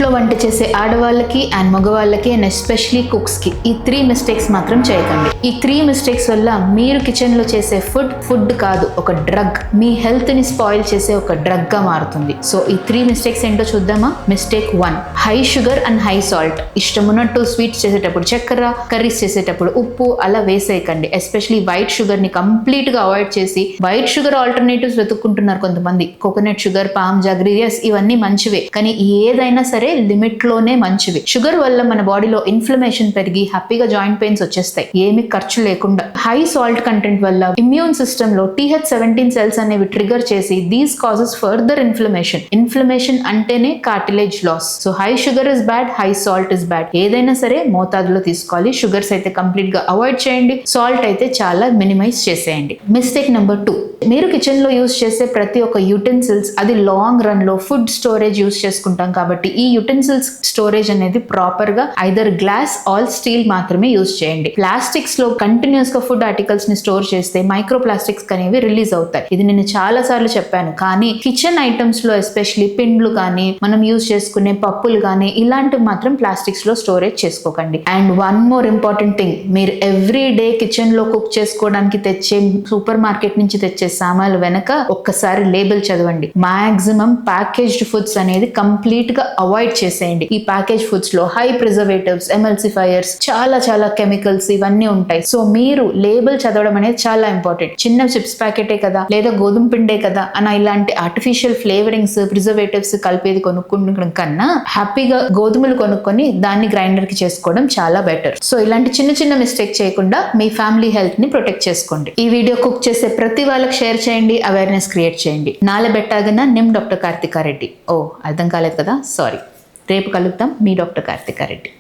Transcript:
ఇంట్లో వంట చేసే ఆడవాళ్ళకి అండ్ మగవాళ్ళకి అండ్ ఎస్పెషలీ కుక్స్కి ఈ 3 మిస్టేక్స్ మాత్రం చేయకండి. ఈ 3 మిస్టేక్స్ వల్ల మీరు కిచెన్లో చేసే ఫుడ్ కాదు, ఒక డ్రగ్, మీ హెల్త్ని స్పాయిల్ చేసే ఒక డ్రగ్గా మారుతుంది. సో ఈ 3 మిస్టేక్స్ ఏంటో చూద్దామా? Mistake 1, high sugar and high salt. ఇష్టమున్నట్టు స్వీట్స్ చేసేటప్పుడు చక్కెర, కర్రీస్ చేసేటప్పుడు ఉప్పు అలా వేసేయకండి. ఎస్పెషలీ వైట్ షుగర్ని కంప్లీట్గా అవాయిడ్ చేసి వైట్ షుగర్ ఆల్టర్నేటివ్స్ వెతుక్కుంటున్నారు కొంతమంది. కోకోనట్ షుగర్, పామ్ జాగరీ, ఇవన్నీ మంచివే, కానీ ఏదైనా సరే లిమిట్ లోనే మంచివి. షుగర్ వల్ల మన బాడీలో ఇన్ఫ్లమేషన్ పెరిగి హ్యాపీగా జాయింట్ పెయిన్స్ వచ్చేస్తాయి, ఏమి ఖర్చు లేకుండా. హై సాల్ట్ కంటెంట్ వల్ల ఇమ్యూన్ సిస్టమ్ లో TH17 సెల్స్ అనేవి ట్రిగర్ చేసి దీస్ కాజెస్ ఫర్దర్ ఇన్ఫ్లమేషన్ అంటేనే cartilage loss. So high sugar is bad, high salt is bad. ఏదైనా సరే మోతాదులో తీసుకోవాలి. షుగర్స్ అయితే కంప్లీట్ గా అవాయిడ్ చేయండి, సాల్ట్ అయితే చాలా మినిమైజ్ చేసేయండి. మిస్టేక్ నెంబర్ 2, మీరు కిచెన్ లో యూస్ చేసే ప్రతి ఒక్క యూటెన్సిల్స్ అది లాంగ్ రన్ లో ఫుడ్ స్టోరేజ్ యూస్ చేసుకుంటాం కాబట్టి ఈ యుటెన్సిల్స్ స్టోరేజ్ అనేది ప్రాపర్ గా ఐదర్ గ్లాస్ ఆర్ స్టీల్ మాత్రమే యూజ్ చేయండి. ప్లాస్టిక్స్ లో కంటిన్యూస్ గా ఫుడ్ ఆర్టికల్స్ ని స్టోర్ చేస్తే మైక్రో ప్లాస్టిక్స్ అనేవి రిలీజ్ అవుతాయి. ఇది నేను చాలా సార్లు చెప్పాను, కానీ కిచెన్ ఐటమ్స్ లో ఎస్పెషలీ పిండ్లు కానీ మనం యూజ్ చేసుకునే పప్పులు కానీ ఇలాంటివి మాత్రం ప్లాస్టిక్స్ లో స్టోరేజ్ చేసుకోకండి. And one more important thing, మీరు ఎవ్రీ డే కిచెన్ లో కుక్ చేసుకోవడానికి తెచ్చే సూపర్ మార్కెట్ నుంచి తెచ్చే సామాన్లు వెనక ఒక్కసారి లేబుల్ చదవండి. మాక్సిమం ప్యాకేజ్డ్ ఫుడ్స్ అనేది కంప్లీట్ గా అవాయిడ్ చేసేయండి. ఈ ప్యాకేజ్ ఫుడ్స్ లో హై ప్రిజర్వేటివ్స్, ఎమల్సిఫైయర్స్, చాలా కెమికల్స్ ఇవన్నీ ఉంటాయి. సో మీరు లేబుల్ చదవడం అనేది చాలా ఇంపార్టెంట్. చిన్న చిప్స్ ప్యాకెటే కదా లేదా గోధుమ పిండే కదా అని ఇలాంటి ఆర్టిఫిషియల్ ఫ్లేవరింగ్స్, ప్రిజర్వేటివ్స్ కలిపేది కొనుక్కోవడం కన్నా హ్యాపీగా గోధుమలు కొనుక్కొని దాన్ని గ్రైండర్ కి చేసుకోవడం చాలా బెటర్. సో ఇలాంటి చిన్న మిస్టేక్ చేయకుండా మీ ఫ్యామిలీ హెల్త్ ని ప్రొటెక్ట్ చేసుకోండి. ఈ వీడియో కుక్ చేసే ప్రతి వాళ్ళకి షేర్ చేయండి, అవేర్నెస్ క్రియేట్ చేయండి. నాలే బెట్టాగన నిమ్ డాక్టర్ కార్తికా రెడ్డి. ఓ అర్థం కాలేదు కదా, సారీ. రేపు కలుద్దాం. మీ డాక్టర్ కార్తికా రెడ్డి.